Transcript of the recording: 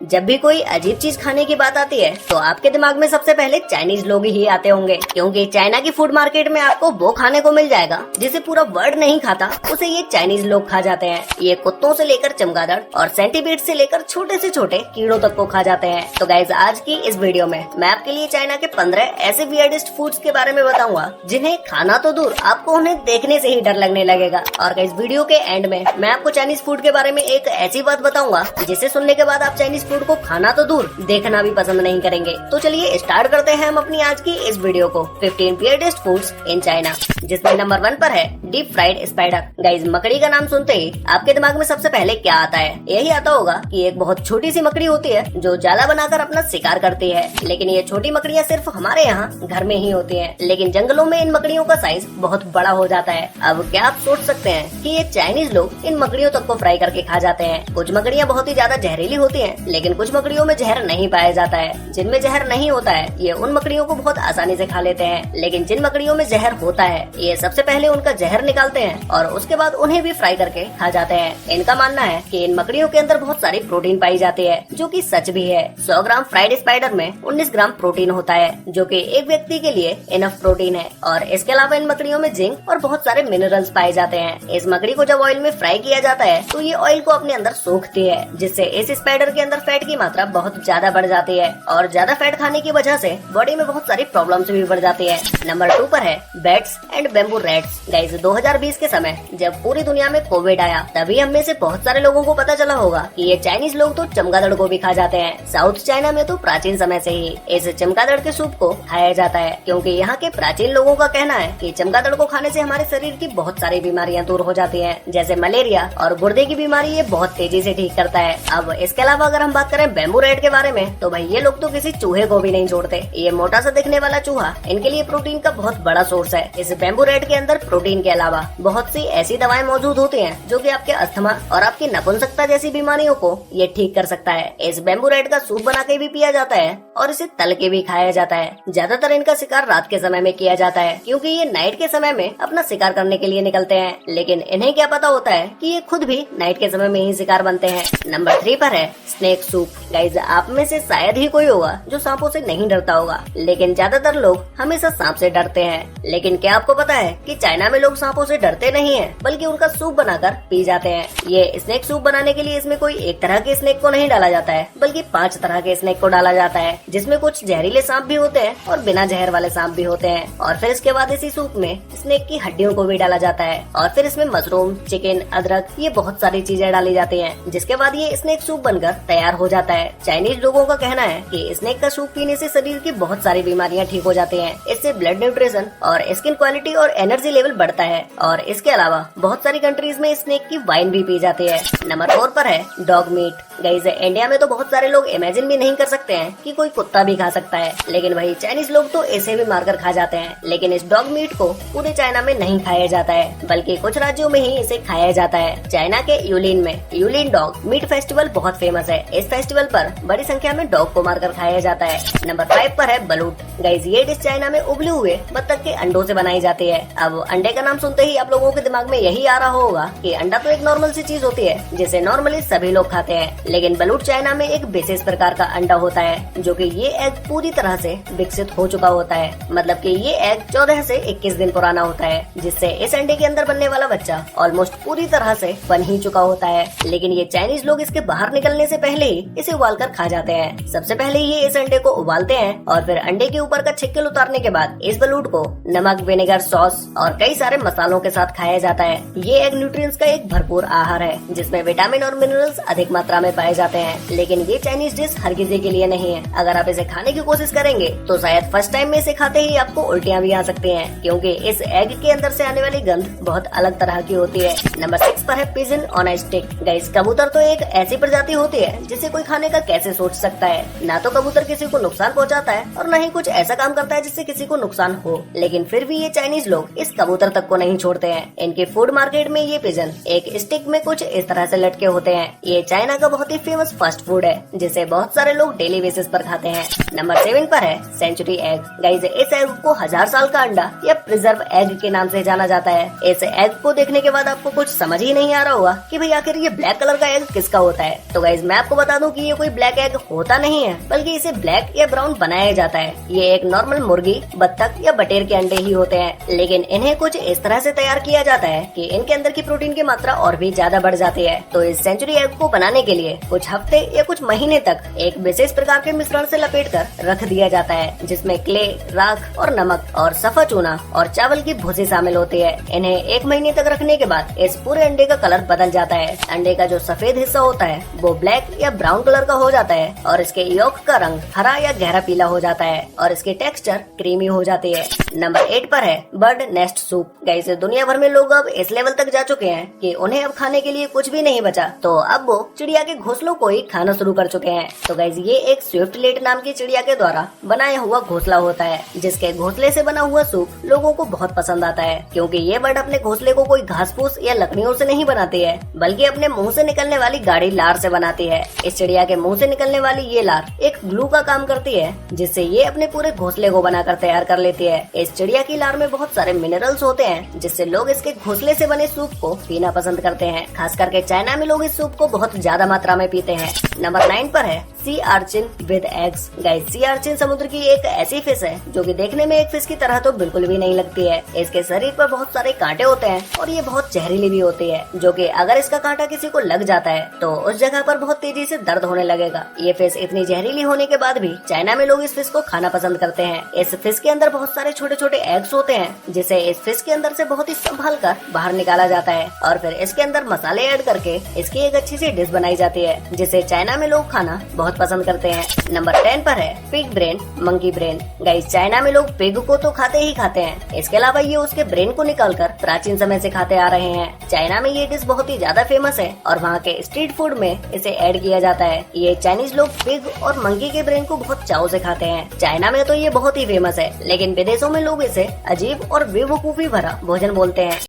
जब भी कोई अजीब चीज खाने की बात आती है तो आपके दिमाग में सबसे पहले चाइनीज लोग ही आते होंगे, क्योंकि चाइना की फूड मार्केट में आपको वो खाने को मिल जाएगा जिसे पूरा वर्ल्ड नहीं खाता, उसे ये चाइनीज लोग खा जाते हैं। ये कुत्तों से लेकर चमगादड़ और सेंटीपीड से लेकर छोटे से छोटे कीड़ों तक को खा जाते हैं। तो गाइज आज की इस वीडियो में मैं आपके लिए चाइना के 15 ऐसे वियर्डेस्ट फूड्स के बारे में बताऊंगा जिन्हें खाना तो दूर आपको उन्हें देखने से ही डर लगने लगेगा। और गाइज वीडियो के एंड में मैं आपको चाइनीज फूड के बारे में एक ऐसी बात बताऊंगा जिसे सुनने के बाद आप चाइनीज फूड को खाना तो दूर देखना भी पसंद नहीं करेंगे। तो चलिए स्टार्ट करते हैं हम अपनी आज की इस वीडियो को 15 वियर्डेस्ट फूड्स इन चाइना, जिसमें नंबर 1 पर है डीप फ्राइड स्पाइडर। गाइज मकड़ी का नाम सुनते ही आपके दिमाग में सबसे पहले क्या आता है? यही आता होगा कि एक बहुत छोटी सी मकड़ी होती है जो जाला बनाकर अपना शिकार करती है। लेकिन ये छोटी मकड़ियाँ सिर्फ हमारे यहाँ घर में ही होती है, लेकिन जंगलों में इन मकड़ियों का साइज बहुत बड़ा हो जाता है। अब क्या आप सोच सकते हैं कि ये चाइनीज लोग इन मकड़ियों तक को फ्राई करके खा जाते हैं। कुछ मकड़ियाँ बहुत ही ज्यादा जहरीली होती हैं, लेकिन कुछ मकड़ियों में जहर नहीं पाया जाता है। जिनमें जहर नहीं होता है ये उन मकड़ियों को बहुत आसानी से खा लेते हैं, लेकिन जिन मकड़ियों में जहर होता है ये सबसे पहले उनका जहर निकालते हैं और उसके बाद उन्हें भी फ्राई करके खा जाते हैं। इनका मानना है कि इन मकड़ियों के अंदर बहुत सारी प्रोटीन पाई जाती है, जो कि सच भी है। 100 ग्राम फ्राइड स्पाइडर में 19 ग्राम प्रोटीन होता है, जो कि एक व्यक्ति के लिए इनफ प्रोटीन है। और इसके अलावा इन मकड़ियों में जिंक और बहुत सारे मिनरल्स पाए जाते हैं। इस मकड़ी को जब ऑयल में फ्राई किया जाता है तो ये ऑयल को अपने अंदर सोखती है, जिससे इस स्पाइडर के अंदर फैट की मात्रा बहुत ज्यादा बढ़ जाती है और ज्यादा फैट खाने की वजह से बॉडी में बहुत सारी प्रॉब्लम्स भी बढ़ जाती है। नंबर 2 पर है bats and bamboo rats. Guys 2020 के समय जब पूरी दुनिया में कोविड आया, तभी हम में से बहुत सारे लोगों को पता चला होगा कि ये चाइनीज लोग तो चमगादड़ को भी खा जाते हैं। साउथ चाइना में तो प्राचीन समय से ही इस चमगादड़ के सूप को खाया जाता है, क्योंकि यहाँ के प्राचीन लोगों का कहना है कि चमगादड़ को खाने से हमारे शरीर की बहुत सारी बीमारियां दूर हो जाती हैं, जैसे मलेरिया और गुर्दे की बीमारी ये बहुत तेजी से ठीक करता है। अब इसके अलावा अगर हम बात करें बेम्बू रैट के बारे में, तो भाई ये लोग तो किसी चूहे को भी नहीं छोड़ते। ये मोटा सा दिखने वाला चूहा इनके लिए प्रोटीन का बहुत बड़ा सोर्स है। इस बेम्बू रैट के अंदर प्रोटीन के अलावा बहुत सी ऐसी दवाएं मौजूद होती हैं जो कि आपके अस्थमा और आपकी नपुंसकता जैसी बीमारियों को ये ठीक कर सकता है। इस बेम्बू रैट का सूप बना के भी पिया जाता है और इसे तल के भी खाया जाता है। ज्यादातर इनका शिकार रात के समय में किया जाता है, क्योंकि ये नाइट के समय में अपना शिकार करने के लिए निकलते हैं, लेकिन इन्हें क्या पता होता है कि ये खुद भी नाइट के समय में ही शिकार बनते हैं। नंबर 3 पर है स्नेक सूप। गाइस आप में से शायद ही कोई होगा जो सांपों से नहीं डरता होगा, लेकिन ज्यादातर लोग हमेशा सांप से डरते हैं। लेकिन क्या आपको पता है कि चाइना में लोग सांपों से डरते नहीं है, बल्कि उनका सूप बनाकर पी जाते हैं। ये स्नेक सूप बनाने के लिए इसमें कोई एक तरह के स्नेक को नहीं डाला जाता है, बल्कि 5 तरह के स्नेक को डाला जाता है, जिसमें कुछ जहरीले सांप भी होते हैं और बिना जहर वाले सांप भी होते हैं। और फिर इसके बाद इसी सूप में स्नेक की हड्डियों को भी डाला जाता है और फिर इसमें मशरूम, चिकन, अदरक, ये बहुत सारी चीजें डाली जाती हैं, जिसके बाद ये स्नेक सूप बनकर तैयार हो जाता है। चाइनीज लोगों का कहना है कि स्नेक का सूप पीने से शरीर की बहुत सारी बीमारियां ठीक हो जाती हैं। इससे ब्लड न्यूट्रिशन और स्किन क्वालिटी और एनर्जी लेवल बढ़ता है। और इसके अलावा बहुत सारी कंट्रीज में स्नेक की वाइन भी पी जाती है। नंबर 4 पर है डॉग मीट। गाइस इंडिया में तो बहुत सारे लोग इमेजिन भी नहीं कर सकते हैं कि कोई कुत्ता भी खा सकता है, लेकिन वही चाइनीज लोग तो इसे भी मारकर खा जाते हैं। लेकिन इस डॉग मीट को पूरे चाइना में नहीं खाया जाता है, बल्कि कुछ राज्यों में ही इसे खाया जाता है। चाइना के यूलिन में यूलिन डॉग मीट फेस्टिवल बहुत फेमस है। इस फेस्टिवल पर बड़ी संख्या में डॉग को मारकर खाया जाता है। नंबर 5 पर है बलूट। गाइस ये डिश चाइना में उबले हुए बत्तख के अंडों से बनाई जाती है। अब अंडे का नाम सुनते ही आप लोगों के दिमाग में यही आ रहा होगा कि अंडा तो एक नॉर्मल सी चीज होती है जिसे नॉर्मली सभी लोग खाते हैं, लेकिन बलूट चाइना में एक विशेष प्रकार का अंडा होता है, जो कि ये एग पूरी तरह से विकसित हो चुका होता है। मतलब कि ये एग 14 से 21 दिन पुराना होता है, जिससे इस अंडे के अंदर बनने वाला बच्चा ऑलमोस्ट पूरी तरह से बन ही चुका होता है। लेकिन ये चाइनीज लोग इसके बाहर निकलने से पहले ही इसे उबाल कर खा जाते हैं। सबसे पहले ये इस अंडे को उबालते हैं और फिर अंडे के ऊपर का छिक्कल उतारने के बाद इस बलूट को नमक, विनेगर, सॉस और कई सारे मसालों के साथ खाया जाता है। ये एग न्यूट्रिएंट्स का एक भरपूर आहार है, जिसमें विटामिन और मिनरल्स अधिक मात्रा में पाए जाते हैं। लेकिन ये चाइनीज डिश हर किसी के लिए नहीं है। अगर आप इसे खाने की कोशिश करेंगे तो शायद फर्स्ट टाइम में इसे खाते ही आपको उल्टियाँ भी आ सकती हैं, क्योंकि इस एग के अंदर से आने वाली गंध बहुत अलग तरह की होती है। नंबर 6 पर है pigeon on A stick. Guys कबूतर तो एक ऐसी प्रजाति होती है जिसे कोई खाने का कैसे सोच सकता है। ना तो कबूतर किसी को नुकसान पहुंचाता है और न ही कुछ ऐसा काम करता है जिससे किसी को नुकसान हो, लेकिन फिर भी ये चाइनीज लोग इस कबूतर तक को नहीं छोड़ते हैं। इनके फूड मार्केट में ये पिजन एक स्टिक में कुछ इस तरह से लटके होते हैं। ये चाइना का बहुत ही फेमस फास्ट फूड है, जिसे बहुत सारे लोग डेली बेसिस पर खाते हैं। नंबर 7 पर है सेंचुरी एग। गाइस इस एग को 1000 साल का अंडा या प्रिजर्व एग के नाम से जाना जाता है। इस एग को देखने के बाद आपको कुछ समझ ही नहीं आ रहा होगा कि भाई आखिर ये ब्लैक कलर का एग किसका होता है। तो गाइस मैं आपको बता दूं कि ये कोई ब्लैक एग होता नहीं है, बल्कि इसे ब्लैक या ब्राउन बनाया जाता है। ये एक नॉर्मल मुर्गी, बत्तख या बटेर के अंडे ही होते हैं, लेकिन इन्हें कुछ इस तरह से तैयार किया जाता है कि इनके अंदर की प्रोटीन की मात्रा और भी ज्यादा बढ़ जाती है। तो इस सेंचुरी एग को बनाने के लिए कुछ हफ्ते या कुछ महीने तक एक विशेष प्रकार के मिश्रण से लपेट कर रख दिया जाता है, जिसमें क्ले, राख और नमक और सफा चूना और चावल की भूसी शामिल होती है। इन्हें एक महीने तक रखने के बाद इस पूरे अंडे का कलर बदल जाता है। अंडे का जो सफेद हिस्सा होता है वो ब्लैक या ब्राउन कलर का हो जाता है और इसके यॉक का रंग हरा या गहरा पीला हो जाता है और इसकी टेक्सचर क्रीमी हो जाती है। नंबर 8 पर है बर्ड नेस्ट सूप। गाइस दुनिया भर में लोग अब इस लेवल तक जा चुके हैं कि उन्हें अब खाने के लिए कुछ भी नहीं बचा, तो अब वो चिड़िया के घोंसलों को ही खाना शुरू कर चुके हैं। तो गाइस ये एक स्विफ्टलेट नाम की चिड़िया के द्वारा बनाया हुआ घोंसला होता है, जिसके घोंसले से बना हुआ सूप लोगों को बहुत पसंद आता है, क्योंकि ये बर्ड अपने घोंसले को कोई घास फूस या लकड़ियों से नहीं बनाती है, बल्कि अपने मुंह से निकलने वाली गाढ़ी लार से बनाती है। इस चिड़िया के मुंह से निकलने वाली ये लार एक ग्लू का काम करती है, जिससे ये अपने पूरे घोंसले को बनाकर तैयार कर लेती है। इस चिड़िया की लार में बहुत सारे मिनरल्स होते हैं, जिससे लोग इसके घोंसले से बने सूप को पीना पसंद करते हैं। खास करके चाइना में लोग इस सूप को बहुत ज्यादा मात्रा में पीते हैं। नंबर 9 पर है सी आर्चिन विद एग्स। गाइस सी आर्चिन समुद्र की एक ऐसी फिश है जो कि देखने में एक फिश की तरह तो बिल्कुल भी नहीं लगती है। इसके शरीर पर बहुत सारे कांटे होते हैं और ये बहुत जहरीली भी होती है, जो कि अगर इसका कांटा किसी को लग जाता है तो उस जगह पर बहुत तेजी से दर्द होने लगेगा। ये फिश इतनी जहरीली होने के बाद भी चाइना में लोग इस फिश को खाना पसंद करते हैं। इस फिश के अंदर बहुत सारे छोटे छोटे एग्स होते हैं, जिसे इस फिश के अंदर से बहुत ही संभाल कर बाहर निकाला जाता है और फिर इसके अंदर मसाले ऐड करके इसकी एक अच्छी सी डिश बनाई जाती है, जिसे चाइना में लोग खाना बहुत पसंद करते हैं। नंबर 10 पर है pig brain, monkey brain. Guys China में लोग पिग को तो खाते ही खाते हैं, इसके अलावा ये उसके ब्रेन को निकालकर प्राचीन समय से खाते आ रहे हैं। चाइना में ये डिश बहुत ही ज्यादा फेमस है और वहाँ के स्ट्रीट फूड में इसे ऐड किया जाता है। ये चाइनीज लोग पिग और मंकी के ब्रेन को बहुत चाव से खाते हैं। चाइना में तो ये बहुत ही फेमस है, लेकिन विदेशों में लोग इसे अजीब और बेवकूफी भरा भोजन बोलते हैं।